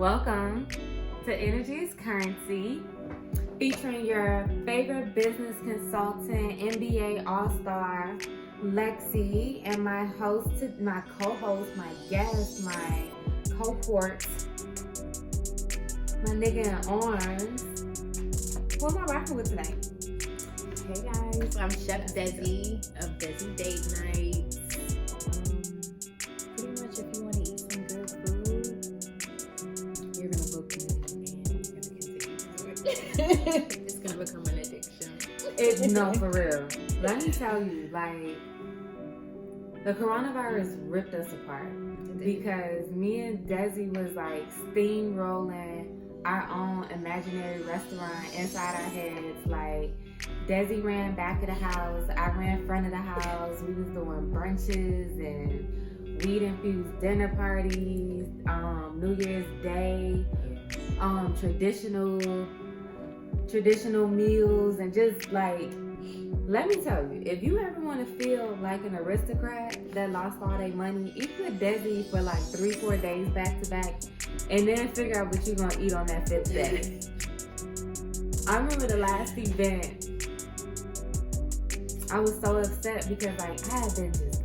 Welcome to Energy is Currency, featuring your favorite business consultant, MBA All-Star, Lexi, and my co-host, my guest, my cohort, my nigga in arms. Who am I rocking with today? Hey guys, I'm Chef Desi of Desi Date Night. Pretty much if you want to eat some good food, you're going to book me and you're going to continue to do it. It's going to become an addiction. No, for real. Let me tell you, the coronavirus ripped us apart because me and Desi was steamrolling our own imaginary restaurant inside our heads. Desi ran back of the house, I ran front of the house. We was doing brunches and weed infused dinner parties, New Year's Day, traditional meals, and just let me tell you, if you ever want to feel like an aristocrat that lost all their money, eat with Desi for 3-4 days back to back, and then figure out what you're gonna eat on that 5th day. I remember the last event, I was so upset because I had been just,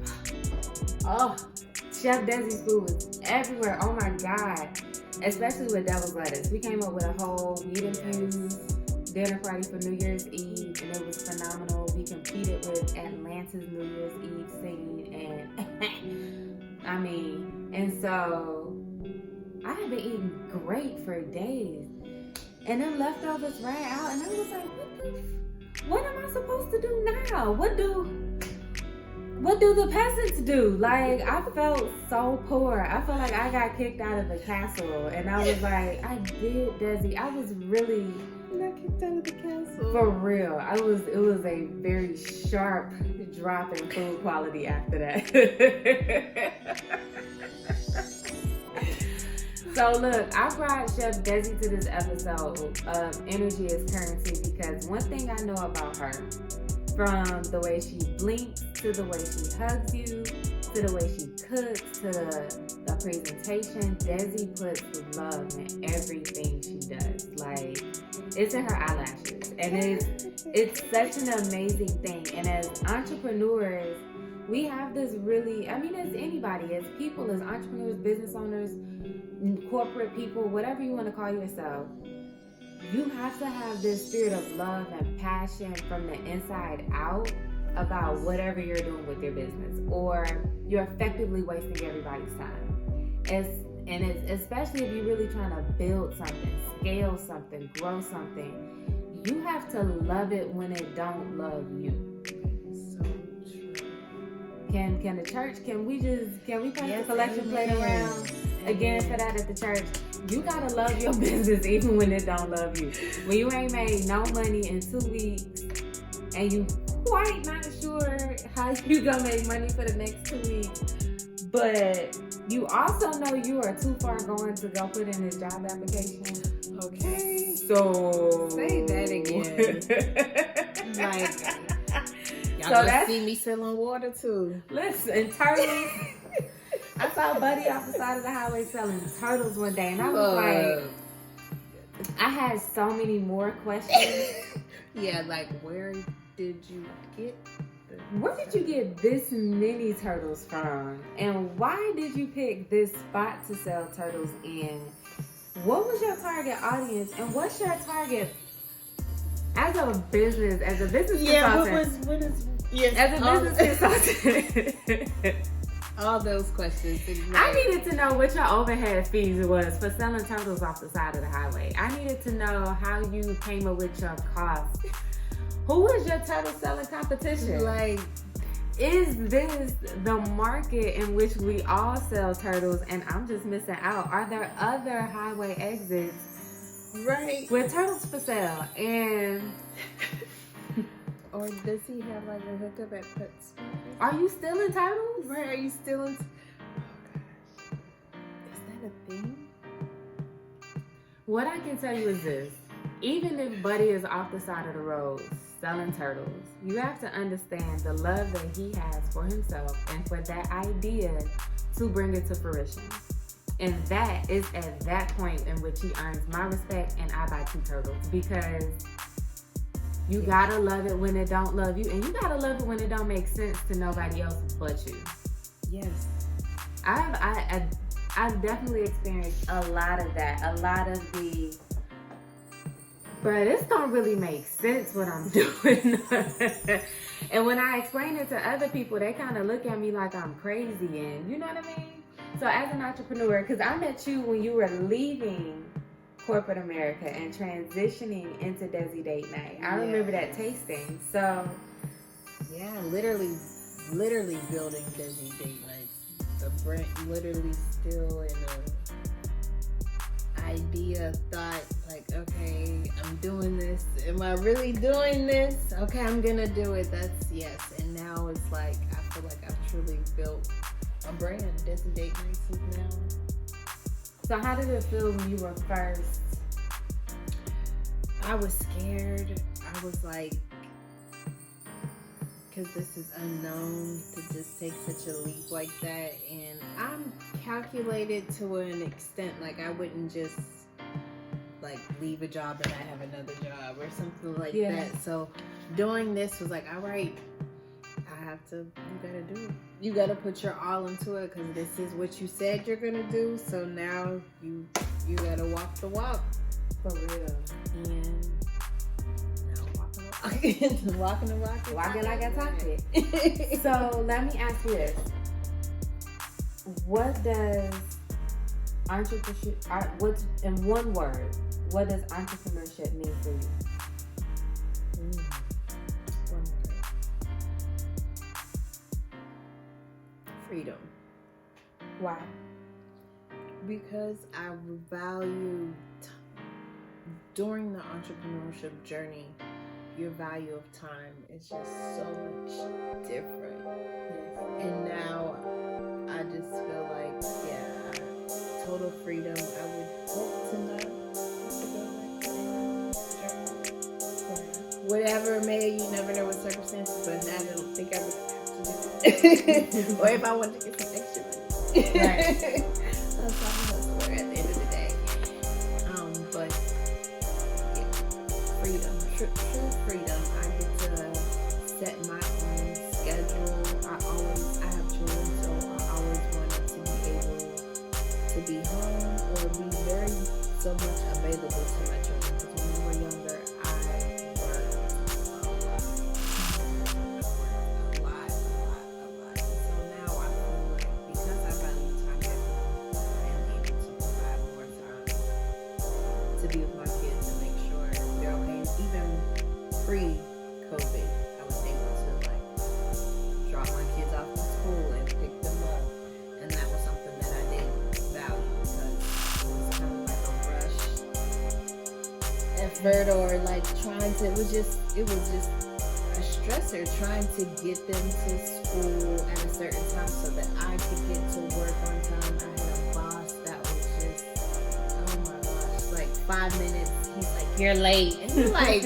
Chef Desi's food was everywhere. Oh my God. Especially with devil's lettuce. We came up with a whole weed infused dinner party for New Year's Eve, and it was phenomenal. We competed with Atlanta's New Year's Eve scene, and so I had been eating great for days, and then leftovers ran out, and I was like, what am I supposed to do now? What do the peasants do? I felt so poor. I felt like I got kicked out of the castle, and I was like, I did, Desi. I was really Not kicked out of the castle. for real. It was a very sharp drop in food quality after that. So look, I brought Chef Desi to this episode of Energy is Currency because one thing I know about her, from the way she blinks, to the way she hugs you, to the way she cooks, to the presentation, Desi puts love in everything she does. It's in her eyelashes. And it's such an amazing thing. And as entrepreneurs, we have this really, as anybody, as people, as entrepreneurs, business owners, corporate people, whatever you want to call yourself, you have to have this spirit of love and passion from the inside out about whatever you're doing with your business, or you're effectively wasting everybody's time. Especially if you're really trying to build something, scale something, grow something, you have to love it when it don't love you. So true. Can the church, can we pass the collection plate around again for that at the church? You gotta love your business even when it don't love you. When you ain't made no money in 2 weeks and you quite not sure how you gonna make money for the next 2 weeks, but you also know you are too far going to go put in this job application. Okay. So say that again. Y'all gonna see me selling water too. Listen, turtles. I saw Buddy off the side of the highway selling turtles one day, and I was I had so many more questions. Yeah, where did you get Where did you get this many turtles from? And why did you pick this spot to sell turtles in? What was your target audience? And what's your target as a business consultant? As a business consultant. All those questions. Exactly. I needed to know what your overhead fees was for selling turtles off the side of the highway. I needed to know how you came up with your costs. Who was your turtle selling competition? Is this the market in which we all sell turtles and I'm just missing out? Are there other highway exits with turtles for sale? And or does he have a hookup at Pets? Are you still in turtles? Right, are you still in? Oh gosh. Is that a thing? What I can tell you is this. Even if Buddy is off the side of the road selling turtles, you have to understand the love that he has for himself and for that idea to bring it to fruition. And that is at that point in which he earns my respect, and I buy 2 turtles, because you gotta love it when it don't love you, and you gotta love it when it don't make sense to nobody else but you. Yes. I've definitely experienced a lot of that. A lot of the, but this don't really make sense what I'm doing. And when I explain it to other people, they kind of look at me like I'm crazy, and you know what I mean? So as an entrepreneur, because I met you when you were leaving corporate America and transitioning into Desi Date Night. I remember that tasting. So yeah, literally building Desi Date Night. The brand literally still in a idea, thought, like, okay, I'm doing this. Am I really doing this? Okay, I'm gonna do it. That's yes. And now it's like, I feel like I've truly built a brand. Desi Date Nights is now. So how did it feel when you were first? I was scared. I was like, because this is unknown, to just take such a leap like that. And I'm calculated to an extent. Like, I wouldn't just like leave a job and I have another job or something like that. So doing this was like, all right, you gotta do it. You gotta put your all into it, because this is what you said you're gonna do. So now you gotta walk the walk. For real. And now walking the walk. Walking like I talk it. So let me ask you this. What does entrepreneurship, in one word, what does entrepreneurship mean for you? One word. Freedom. Why? Because I value during the entrepreneurship journey, your value of time is just so much different. Yes. And now I just feel like, total freedom. I would hope to not have to go like that. Whatever may, you never know what circumstances, but I don't think I would have to do it. Or if I want to get some extra money. Right. That's all I'm hustler at the end of the day. But yeah, freedom, true freedom. I get to set my own schedule. I have children, so I always wanted to be able to be home or be so much available to my children. Because when we were younger, I worked a lot. So now I feel like, because I value time at home, I am able to provide more time to be with my kids and make sure they're okay. Even pre-COVID, I was able to like drop my kids off to school and pick them up, and that was something that I did value, because it was kind of like a rush effort, or like trying to. It was just a stressor trying to get them to school at a certain time so that I could get to work on time. I had a boss that was just, oh my gosh, like 5 minutes. He's like, you're late. And you're like,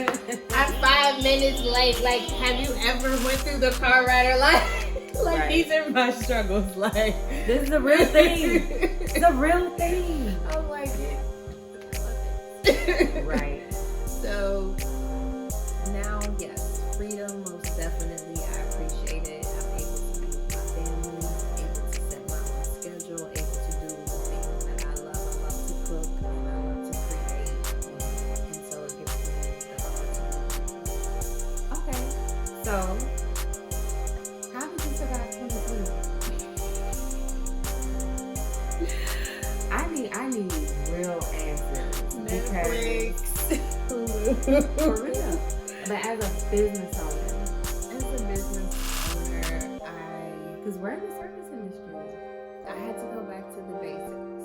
I'm 5 minutes late. Like, have you ever went through the car ride or like right. These are my struggles. Like, this is a real thing. It's a real thing. I'm like, Right. So now, yes, freedom, most definitely. I appreciate it. I'm able to be with my family, able to set my own schedule, able to do the things that I love. I love to cook and I love to create. And so it gives me the opportunity. Okay. So, how did you survive 2020? I need real answers. Netflix. For real. But as a business owner, because we're in the service industry, I had to go back to the basics.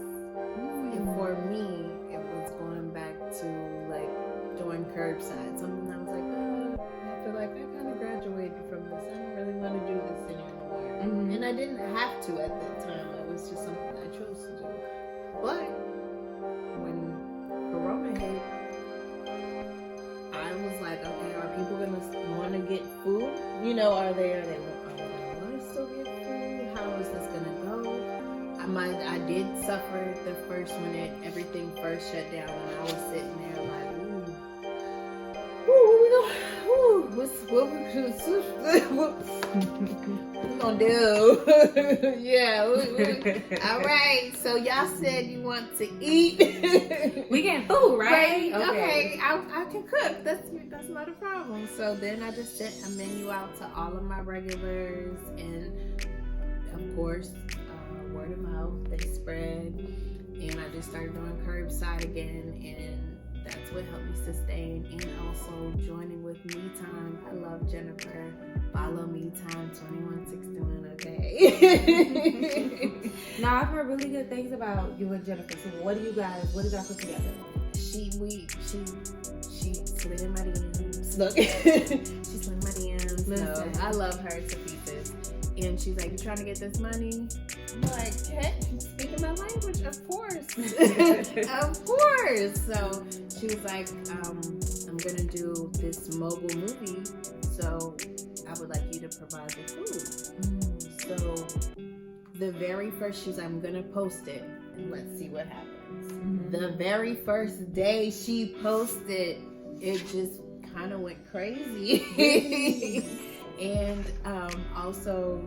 And for me, it was going back to like doing curbside. Something I was like, I feel like I kind of graduated from this. I don't really want to do this anymore. And I didn't have to at that time. It was just something I chose to do. But when Corona hit, I was like, okay, are people gonna want to get food? Are they gonna want to still get food? How is this gonna go? I I did suffer the first when everything first shut down, and I was sitting there like, what we gonna do? Yeah. All right. So y'all said you want to eat. We getting food, right? Okay. I can cook. That's not a problem. So then I just sent a menu out to all of my regulars, and of course, word of mouth, they spread, and I just started doing curbside again, and that's what helped me sustain, and also joining with Me Time. I love Jennifer. Follow Me Time 2161, okay? Now I've heard really good things about you and Jennifer. So what did y'all put together? She slid in my DMs. Look, she slid in my DMs. Listen. So I love her to pieces. And she's like, "You trying to get this money?" I'm like, "Hey, speaking my language, of course." Of course. So she was like, "I'm gonna do this mobile movie, so I would like you to provide the food." So the very first, she's like, "I'm gonna post it and let's see what happens." The very first day she posted, it just kind of went crazy. And also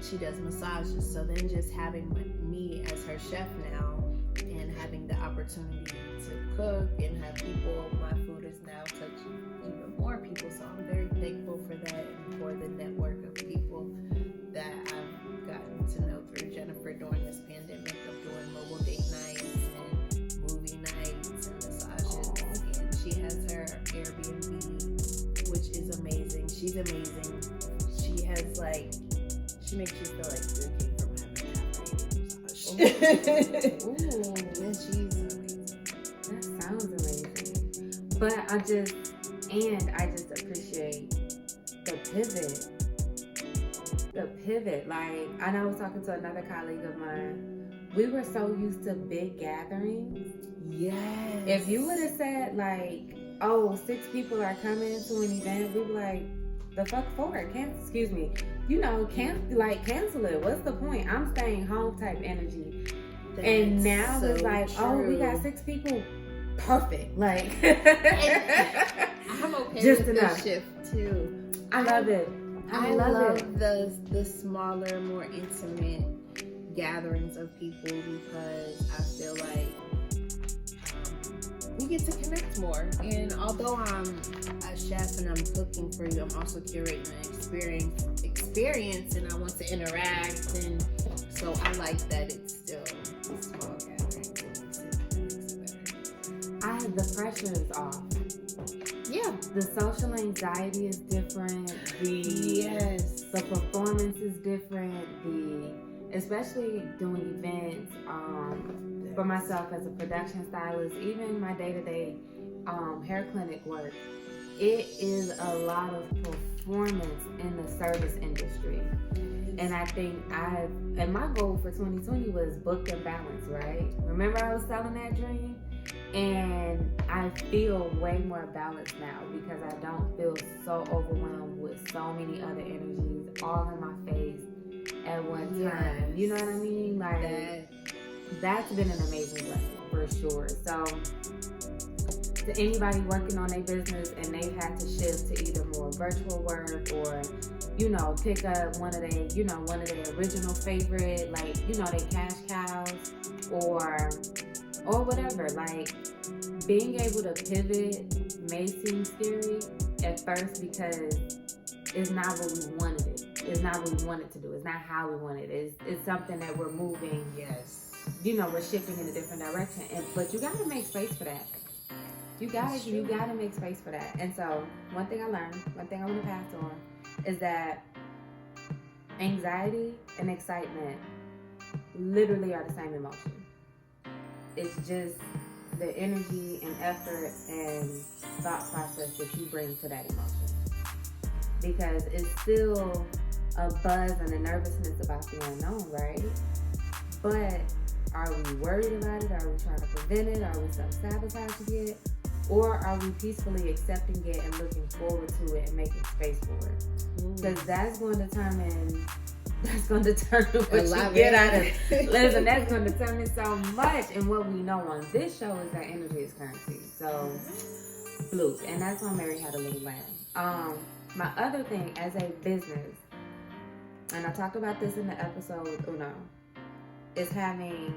she does massages, so then just having me as her chef now, and having the opportunity to cook and have people, my food is now touching even more people, so I'm very thankful for that, and for the network of people that I've gotten to know through Jennifer during this pandemic, of doing mobile date nights and movie nights and massages. And she has her Airbnb, which is amazing. She's amazing. She has she makes you feel like you came from heaven after you massage. Ooh. And she's amazing. That sounds amazing. But I just appreciate the pivot. Like, and I was talking to another colleague of mine. We were so used to big gatherings. Yes. If you would have said 6 people are coming to an event, we'd be like, the fuck for it? Cancel it. Cancel it. What's the point? I'm staying home type energy. That's and now so it's like, true. we got 6 people. Perfect. Like, I'm okay just with enough. this shift too. I love it. I love it. the smaller, more intimate gatherings of people, because I feel like we get to connect more. And although I'm a chef and I'm cooking for you, I'm also curating an experience, and I want to interact, and so I like that it's still a small gathering. The pressure is off. Yeah. The social anxiety is different. The performance is different. Especially doing events. For myself as a production stylist, even my day-to-day hair clinic work, it is a lot of performance in the service industry. And I think my goal for 2020 was booked and balanced, right? Remember I was selling that dream? And I feel way more balanced now, because I don't feel so overwhelmed with so many other energies all in my face at one time. You know what I mean? That's been an amazing blessing for sure. So to anybody working on their business and they've had to shift to either more virtual work, or pick up one of their original favorite, their cash cows, or whatever. Being able to pivot may seem scary at first, because it's not what we wanted it. It's not what we wanted to do. It's not how we wanted it. It's something that we're moving. Yes. We're shifting in a different direction. But you gotta make space for that. You gotta make space for that. And so one thing I learned, one thing I want to pass on, is that anxiety and excitement literally are the same emotion. It's just the energy and effort and thought process that you bring to that emotion. Because it's still a buzz and a nervousness about the unknown, right? But are we worried about it? Are we trying to prevent it? Are we self-sabotaging it? Or are we peacefully accepting it and looking forward to it and making space for it? Because that's going to determine That's going to determine what you get out of it. Listen, that's going to determine so much. And what we know on this show is that energy is currency. So, blues. And that's why Mary had a little lamb. My other thing as a business, and I talked about this in the episode Uno, is having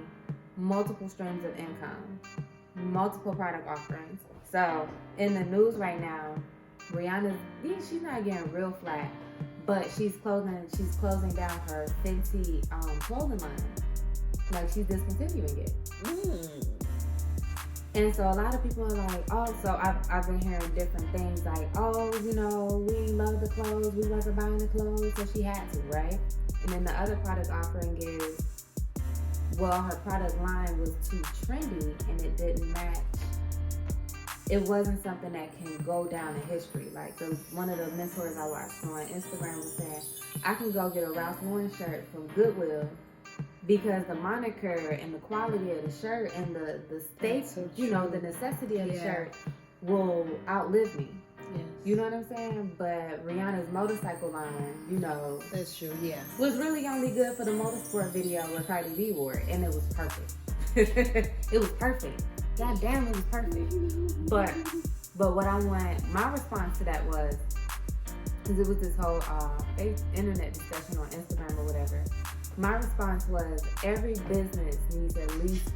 multiple streams of income, multiple product offerings. So, in the news right now, Rihanna's, she's not getting real flat, but she's closing down her Fenty clothing line. Like, she's discontinuing it. And so a lot of people are like, oh, so I've been hearing different things like, oh, you know, we love the clothes, we wasn't buying the clothes, so she had to, right? And then the other product offering is, well, her product line was too trendy and it didn't match. It wasn't something that can go down in history. Like, one of the mentors I watched on Instagram was saying, I can go get a Ralph Lauren shirt from Goodwill because the moniker and the quality of the shirt and the state, so you know, the necessity of the shirt will outlive me. Yes. You know what I'm saying? But Rihanna's motorcycle line, you know, that's true. Yeah, was really only good for the motorsport video where Cardi B wore it, and it was perfect. It was perfect. God damn, it was perfect. But what I want, my response to that was, because it was this whole internet discussion on Instagram or whatever. My response was, every business needs at least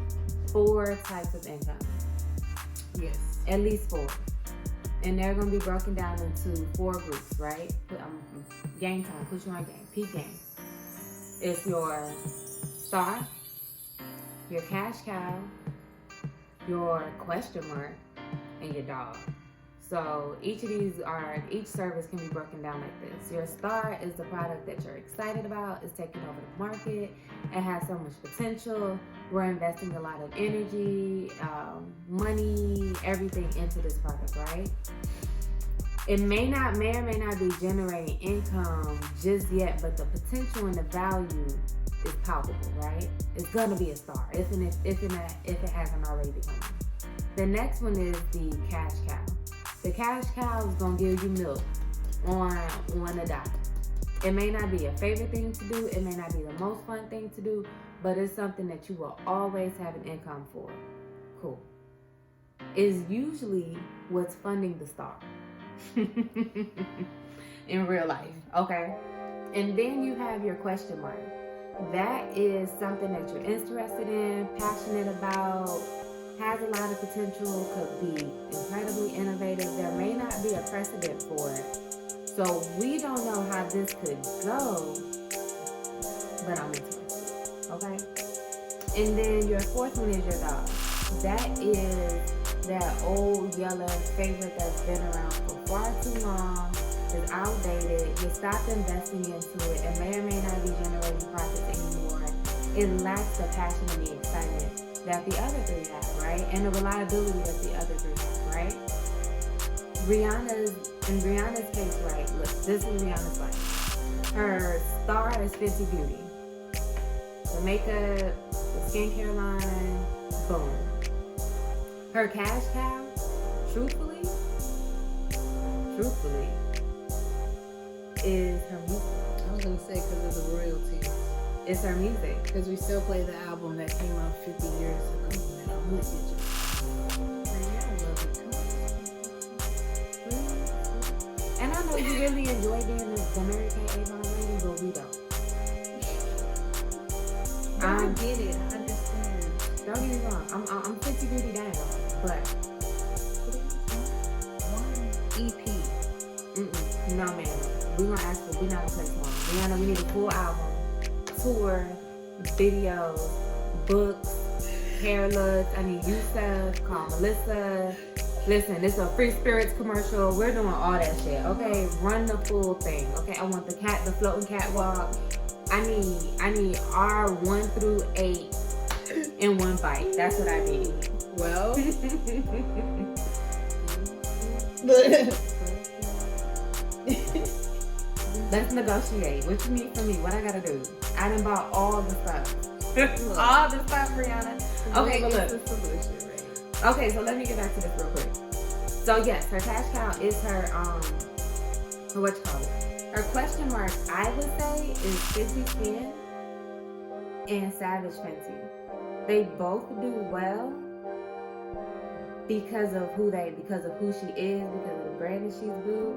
4 types of income. Yes. At least 4. And they're going to be broken down into 4 groups, right? Game time, put you on game, peak game. It's your star, your cash cow, your question mark, and your dog. So each service can be broken down like this. Your star is the product that you're excited about. It's taking over the market. It has so much potential. We're investing a lot of energy, money, everything into this product, right? It may or may not be generating income just yet, but the potential and the value is palpable, right? It's gonna be a star if it hasn't already become one. The next one is the cash cow. The cash cow is gonna give you milk on a dot. It may not be a favorite thing to do, it may not be the most fun thing to do, but it's something that you will always have an income for. Cool. Is usually what's funding the star. In real life, okay? And then you have your question mark. That is something that you're interested in, passionate about, has a lot of potential, could be incredibly innovative. There may not be a precedent for it. So we don't know how this could go, but I'm interested, okay? And then your 4th one is your dog. That is that old yellow favorite that's been around for far too long, is outdated. You stopped investing into it. It may or may not be generating profits anymore. It lacks the passion and the excitement that the other 3 have, right? And the reliability that the other 3 have, right? In Rihanna's case, right? Look, this is Rihanna's life. Her star is Fenty Beauty. The makeup, the skincare line, boom. Her cash cow, truthfully, is her music. I was gonna say because of the royalties. It's her music. Because we still play the album that came out 50 years ago. Man, I'm with you. Man, I love it. And I know you really enjoy being the Mary Kay Avon lady, but we don't. I get it. I understand. Don't get me wrong. I'm 50 beauty down, but one EP. No, man. We're not gonna play song. Rihanna, we need a full album, tour, videos, books, hair looks. I need you stuff. Call Melissa. Listen, this is a Free Spirits commercial. We're doing all that shit, okay? Run the full thing, okay? I want the floating catwalk. I need R1 through 8 in one bite. That's what I need. Well, let's negotiate. What you need from me? What I gotta do? I done bought all the stuff. All the stuff, Rihanna. Okay, but look. The solution, right? Okay, so let me get back to this real quick. So yes, her cash cow is her what you call it? Her question mark, I would say, is 50 Skin and Savage Fenty. They both do well because of who she is, because of the brand that she's built.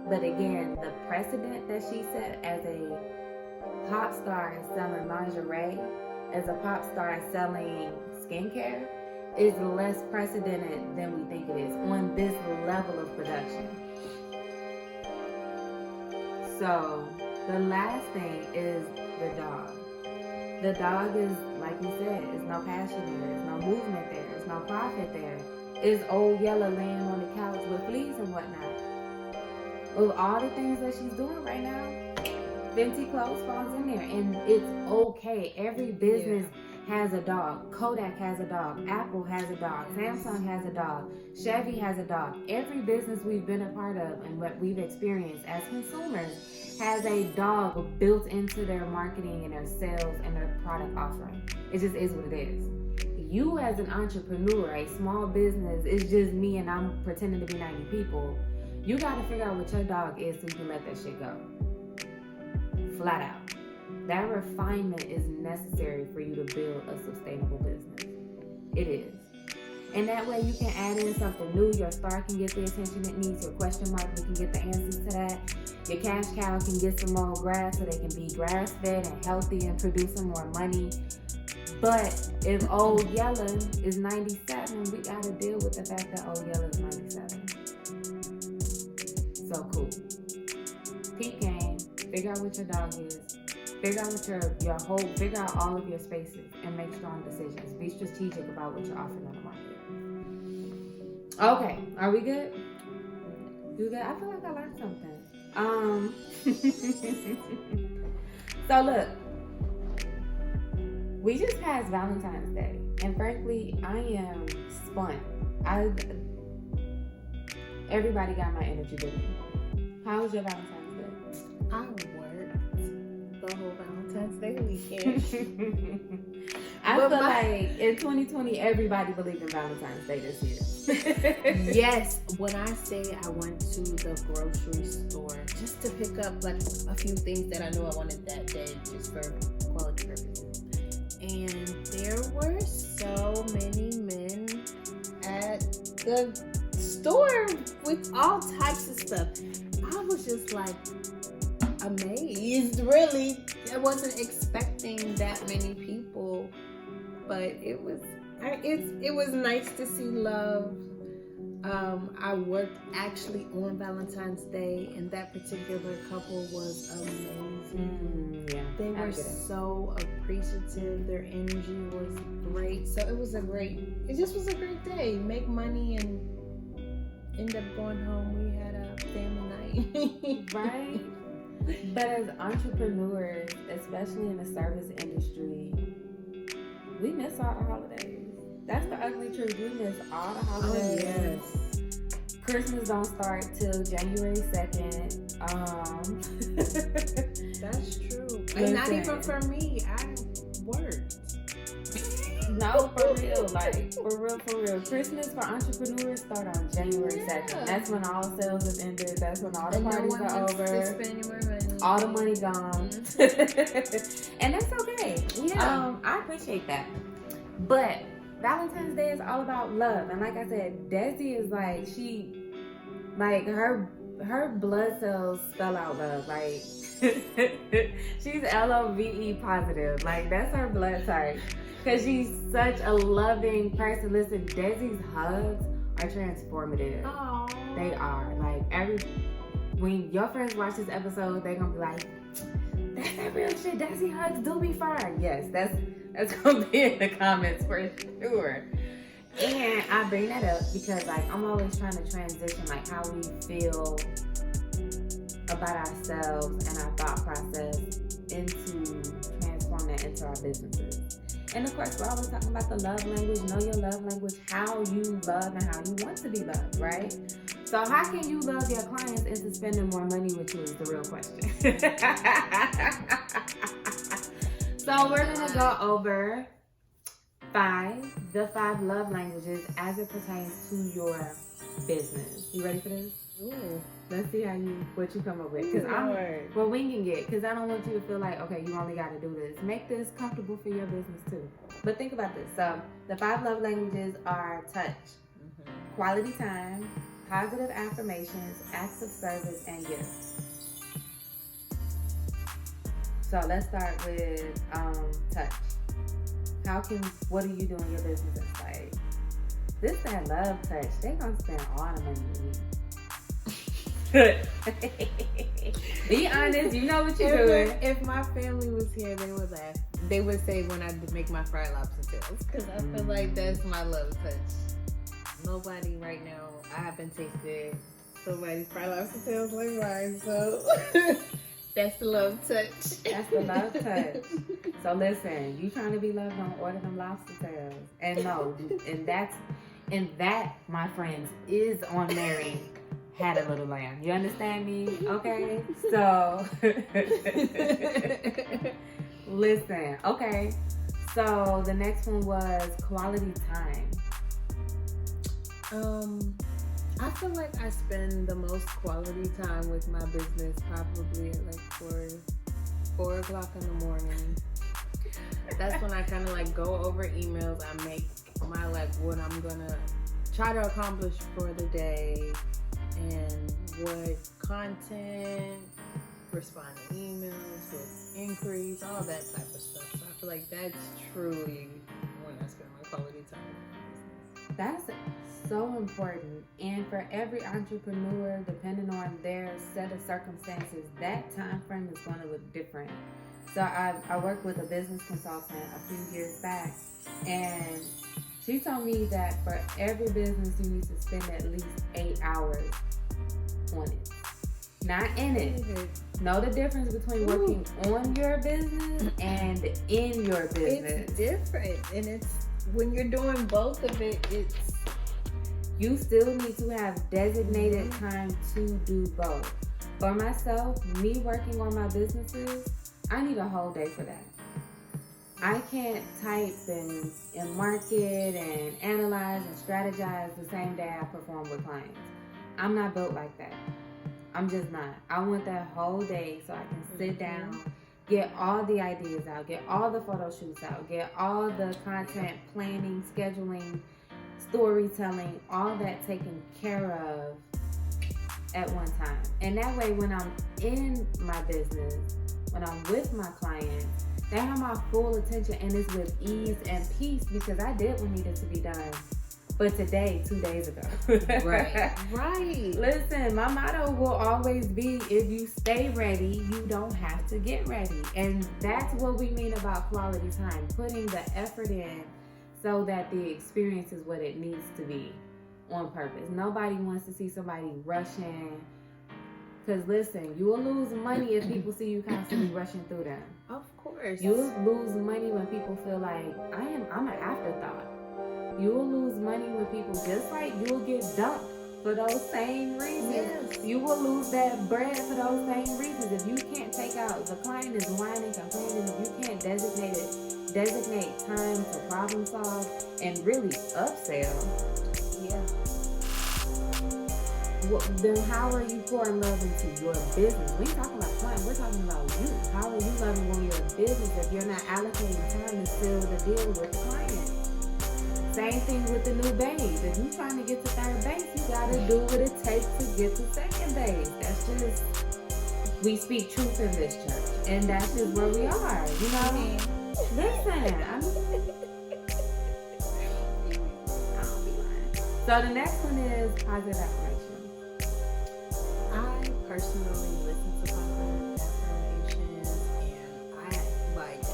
But again, the precedent that she set as a pop star and selling lingerie, as a pop star and selling skincare, is less precedented than we think it is on this level of production. So the last thing is the dog. The dog is, like you said, there's no passion there, there's no movement there, there's no profit there. It's old Yellow laying on the couch with fleas and whatnot. With all the things that she's doing right now, Fenty clothes falls in there, and it's okay. Every business has a dog. Kodak has a dog. Apple has a dog. Samsung has a dog. Chevy has a dog. Every business we've been a part of and what we've experienced as consumers has a dog built into their marketing and their sales and their product offering. It just is what it is. You as an entrepreneur, a small business, it's just me and I'm pretending to be 90 people. You got to figure out what your dog is so you can let that shit go. Flat out. That refinement is necessary for you to build a sustainable business. It is. And that way you can add in something new. Your star can get the attention it needs. Your question mark, we can get the answers to that. Your cash cow can get some more grass so they can be grass fed and healthy and produce some more money. But if Old Yellow is 97, we got to deal with the fact that Old Yellow is 97. So cool. Peep game. Figure out what your dog is. Figure out what figure out all of your spaces and make strong decisions. Be strategic about what you're offering on the market. Okay, are we good? You good? I feel like I learned something. So look, we just passed Valentine's Day, and frankly, I am spun. Everybody got my energy with me. How was your Valentine's Day? I worked the whole Valentine's Day weekend. I feel like in 2020, everybody believed in Valentine's Day this year. Yes, when I say I went to the grocery store just to pick up like a few things that I knew I wanted that day, just for quality purposes. And there were so many men at the store with all types of stuff. I was just like amazed, really. I wasn't expecting that many people, but it was nice to see love. I worked actually on Valentine's Day, and that particular couple was amazing. They were so appreciative. Their energy was great. So it just was a great day. Make money and end up going home. We had a family night. Right? But as entrepreneurs, especially in the service industry, we miss all the holidays. That's the ugly truth. We miss all the holidays. Oh, yes. Christmas don't start till January 2nd. That's true. And not even for me. I worked. No, for real. Like, for real. Christmas for entrepreneurs start on January 2nd. That's when all sales have ended. That's when all the parties are over. All the money gone. And that's okay. Yeah. I appreciate that. But Valentine's Day is all about love. And like I said, Desi is like, her blood cells spell out love. Like, she's LOVE positive. Like, that's her blood type. Because she's such a loving person. Listen, Desi's hugs are transformative. Aww. They are. Like, when your friends watch this episode, they're going to be like, that's that real shit. Desi hugs do be fine. Yes, that's going to be in the comments for sure. And I bring that up because, like, I'm always trying to transition, like, how we feel about ourselves and our thought process into transform that into our businesses. And of course, we're always talking about the love language, know your love language, how you love and how you want to be loved, right? So how can you love your clients into spending more money with you is the real question. So we're going to go over the five love languages as it pertains to your business. You ready for this? Ooh. Let's see what you come up with. Because well, we can get, because I don't want you to feel like, okay, you only got to do this. Make this comfortable for your business too. But think about this. So the 5 love languages are touch, quality time, positive affirmations, acts of service, and gifts. So let's start with touch. What do you do in your business that's like, this that love touch, they gonna spend all the money with me. Be honest, you know what you're doing. If my family was here, they would laugh. They would say when I make my fried lobster tails, because I feel like that's my love touch. Nobody right now, I haven't tasted somebody's fried lobster tails like mine, so that's the love touch. That's the love touch. So listen, you trying to be loved, don't order them lobster tails. And no, and that, my friends, is on Mary Had a Little Lamb. You understand me? Okay? So, listen. Okay. So, the next one was quality time. I feel like I spend the most quality time with my business probably at like 4 o'clock in the morning. That's when I kind of like go over emails. I make my like what I'm gonna try to accomplish for the day and what content, respond to emails, with inquiries, all that type of stuff. So I feel like that's truly when I spend my quality time. That's so important. And for every entrepreneur, depending on their set of circumstances, that time frame is going to look different. So I worked with a business consultant a few years back, and she told me that for every business, you need to spend at least 8 hours on it. Not in it. Know the difference between working on your business and in your business. It's different. And it's when you're doing both of it, you still need to have designated time to do both. For myself, me working on my businesses, I need a whole day for that. I can't type and market and analyze and strategize the same day I perform with clients. I'm not built like that. I'm just not. I want that whole day so I can sit down, get all the ideas out, get all the photo shoots out, get all the content planning, scheduling, storytelling, all that taken care of at one time. And that way, when I'm in my business, when I'm with my clients, they have my full attention, and it's with ease and peace because I did what needed to be done. But today, 2 days ago. Right. Listen, my motto will always be, if you stay ready, you don't have to get ready. And that's what we mean about quality time, putting the effort in so that the experience is what it needs to be on purpose. Nobody wants to see somebody rushing. Because listen, you will lose money if people see you constantly rushing through them. Of course. You'll lose money when people feel like, I'm an afterthought. You will lose money when people, just like you'll get dumped for those same reasons. Yes. You will lose that bread for those same reasons. If you can't take out, the client is whining, complaining, if you can't designate time to problem solve and really upsell. Yeah. Well, then how are you pouring love into your business? We ain't talking about client, we're talking about you. How are you loving on your business if you're not allocating time to seal the deal with the client? Same thing with the new base. If you're trying to get to third base, you gotta do what it takes to get to second base. That's just, we speak truth in this church, and that's just where we are. You know what I mean? Listen, I don't be lying. So the next one is positive affirmation. I personally listen to positive affirmations, and I like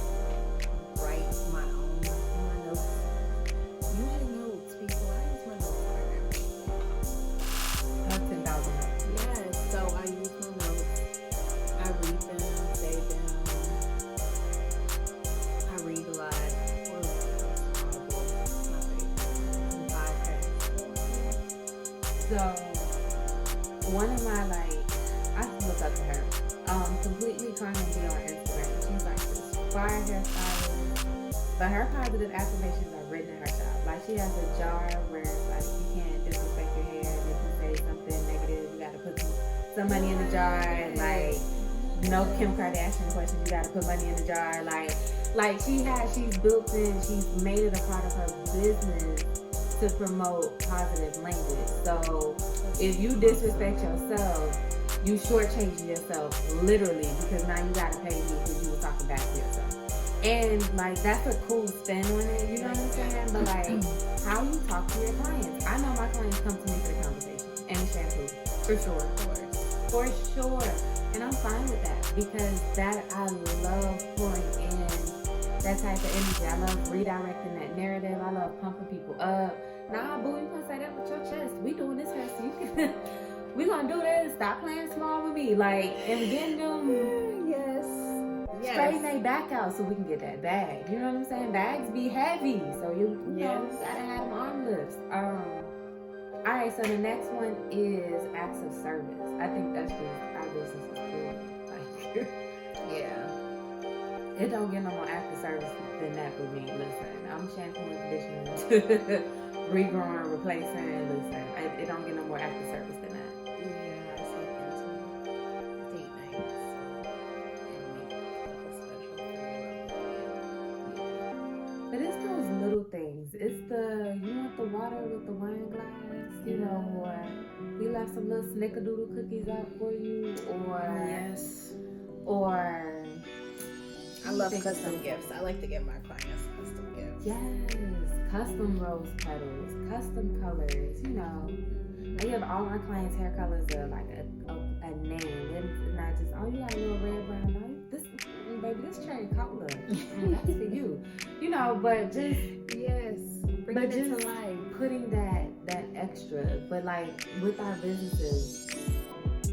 write my own notes. Usually notes, people. I use my notes for everything. That's 10,000 notes. Yes, so I use my notes. I read them, save them. I read a lot. So one of my I look up to her. Completely Carmen B on Instagram. She's like this fire hairstylist. But her positive affirmations are written in her shop. Like she has a jar where it's like you can't disrespect your hair. And if you say something negative, you gotta some money in the jar. Like, no Kim Kardashian questions. You gotta put money in the jar. Like she's built in. She's made it a part of her business to promote positive language. So if you disrespect yourself, you shortchanging yourself literally, because now you gotta pay me because you were talking back to yourself. And like, that's a cool spin on it, you know what I'm saying? But like, how you talk to your clients. I know my clients come to me for the conversation and the shampoo, for sure. For sure. And I'm fine with that, because that, I love pouring in that type of energy. I love redirecting that narrative. I love pumping people up. Nah, boo, you gonna say that with your chest. We doing this here, so you can we gonna do this. Stop playing small with me. Like, and getting them straighten they back out so we can get that bag. You know what I'm saying? Bags be heavy, so you know, you gotta have them arm lifts. All right, so the next one is acts of service. I think that's just our business is cool. Like, Yeah. it don't get no more act of service than that with me. Listen, I'm shampooing, conditioning, regrowing, replacing. Listen, it don't get no more act of service than that. Yeah, I say intimate date nights and make a special. But it's those little things. It's the, you want the water with the wine glass, you know, or we left some little snickerdoodle cookies out for you, or or I love custom gifts. I like to give my clients custom gifts. Yes, custom rose petals, custom colors. You know, I give all my clients hair colors like a name. It's not just, oh, you got a little red, brown. No, this, baby, this cherry cola. That's for you. You know, but just bring it to life. Putting that extra, but like with our businesses,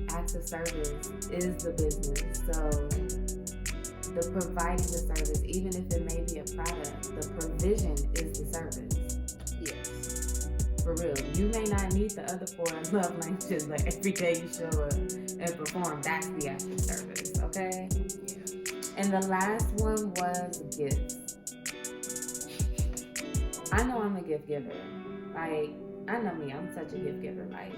acts of service is the business. So the providing the service, even if it may be a product, the provision is the service. Yes. For real. You may not need the other 4 love languages, but every day you show up and perform, that's the act of service, okay? Yeah. And the last one was gifts. I know I'm a gift giver. Like, I know me, I'm such a gift giver. Like,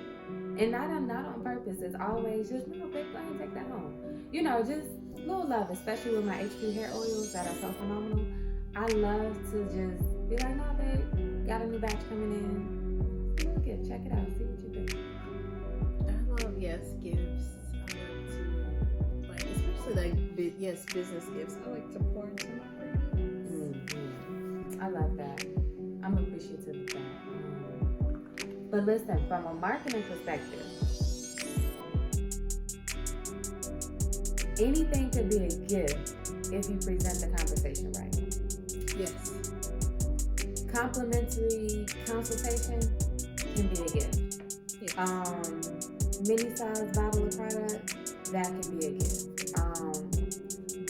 and not on purpose. It's always just, babe, go ahead and take that home. You know, just little love, especially with my HQ hair oils that are so phenomenal. I love to just be like, nah, babe, got a new batch coming in. It's a little gift. Check it out. See what you think. I love gifts. I like to, especially business gifts. I like to pour into my friends. Mm-hmm. I love that. I'm appreciative of that. But listen, from a marketing perspective, anything could be a gift if you present the conversation right. Yes. Complimentary consultation can be a gift. Yes. Mini-sized bottle of product, that can be a gift.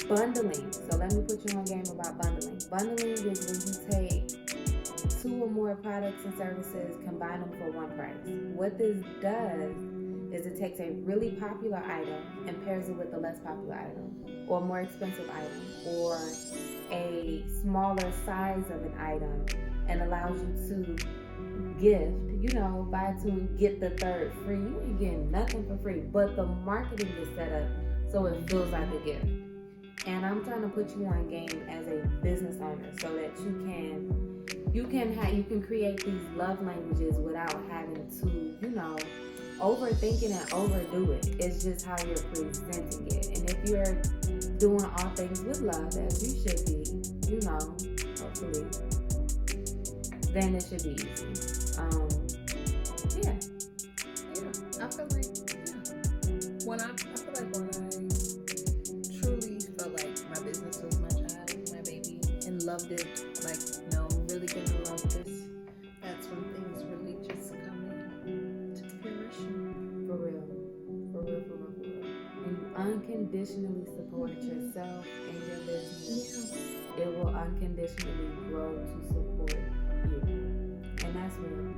Bundling. So let me put you on game about bundling. Bundling is when you take 2 or more products and services, combine them for one price. What this does is it takes a really popular item and pairs it with a less popular item, or a more expensive item, or a smaller size of an item, and allows you to gift, buy 2 and get the 3rd free. You ain't getting nothing for free, but the marketing is set up so it feels like a gift. And I'm trying to put you on game as a business owner so that you can create these love languages without having to, overthink it and overdo it. It's just how you're presenting it. And if you're doing all things with love, as you should be, hopefully, then it should be easy. Yeah. I feel like when I truly felt like my business was my child, my baby, and loved it, like, I'm really gonna love this. That's when things really just come into fruition. For real. When you unconditionally support yourself and your business, it will unconditionally grow to support you. And that's real.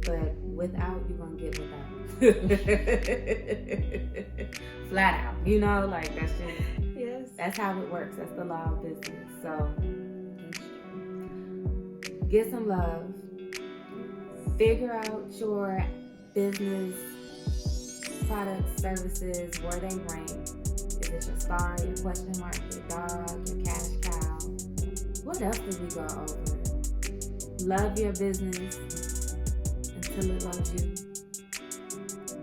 But without, you're going to get without. Flat out. Like, that's just, that's how it works. That's the law of business. So, get some love. Figure out your business products, services, where they rank. Is it your star, your question mark, your dog, your cash cow? What else did we go over? Love your business until it loves you,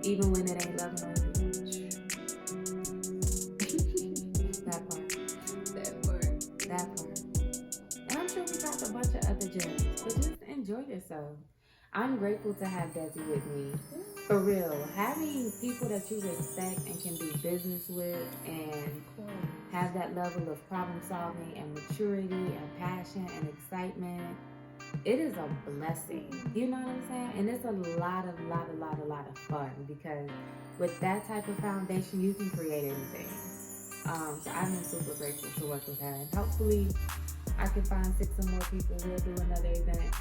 even when it ain't loving on you. That part. And I'm sure we got a bunch of other gems, but just enjoy yourself. I'm grateful to have Desi with me. For real, having people that you respect and can do business with and have that level of problem solving and maturity and passion and excitement, it is a blessing. You know what I'm saying? And it's a lot of fun, because with that type of foundation, you can create anything. So I've been super grateful to work with her, and hopefully I can find 6 or more people. We'll do another event.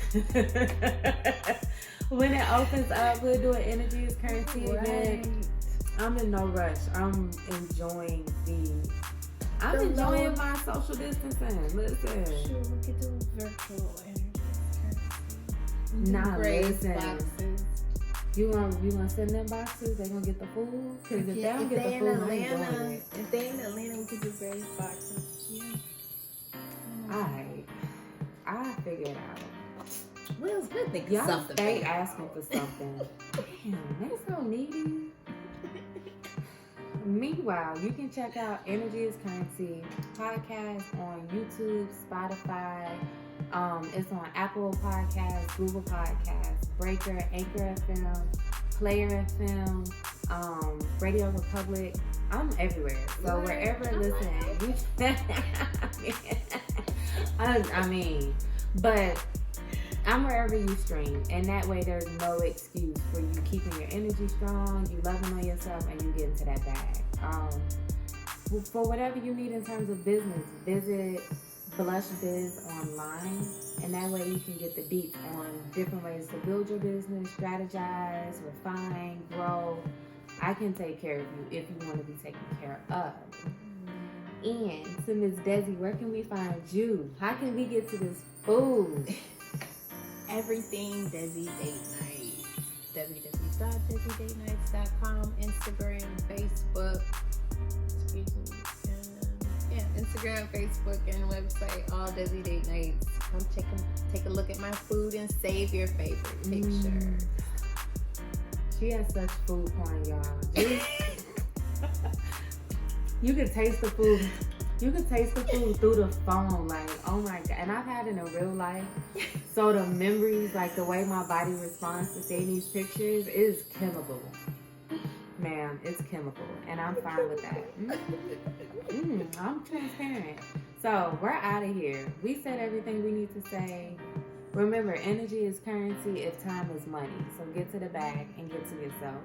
When it opens up, we'll do an Energy is Currency event. I'm in no rush. I'm enjoying my social distancing. Listen. Sure, we could do virtual Energy is Currency. Nah, listen. Boxes. You gonna send them boxes? They gonna get the food? Because if they don't get the food, I ain't doing it. If they in Atlanta, we could do grace boxes. Yeah. Alright. I'll figure it out. We'll think of Y'all something. stay asking for something. Damn, they so needy. Meanwhile, you can check out Energy is Currency podcast on YouTube, Spotify. It's on Apple Podcasts, Google Podcasts, Breaker, Anchor FM, Player FM, Radio Republic. I'm everywhere. So wherever, listen. I mean, but I'm wherever you stream, and that way there's no excuse for you keeping your energy strong, you loving on yourself, and you get into that bag. For whatever you need in terms of business, visit Blush Biz online, and that way you can get the deets on different ways to build your business, strategize, refine, grow. I can take care of you if you want to be taken care of. And so Ms. Desi, where can we find you? How can we get to this food? Everything Desi Date Night. www.desidatenights.com, Instagram, Facebook. Excuse me. Instagram, Facebook, and website. All Desi Date Nights. Come take a look at my food and save your favorite picture. She has such food porn, y'all. You can taste the food. You can taste the food through the phone. Like, oh my God. And I've had it in real life. So the memories, like the way my body responds to seeing these pictures is chemical. Ma'am, it's chemical. And I'm fine with that. I'm transparent. So we're out of here. We said everything we need to say. Remember, energy is currency if time is money. So get to the bag and get to yourself.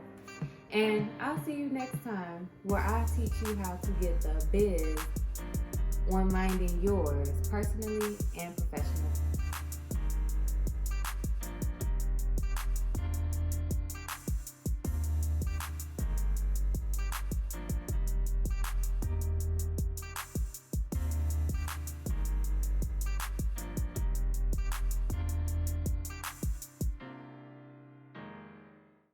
And I'll see you next time, where I teach you how to get the biz on minding yours personally and professionally.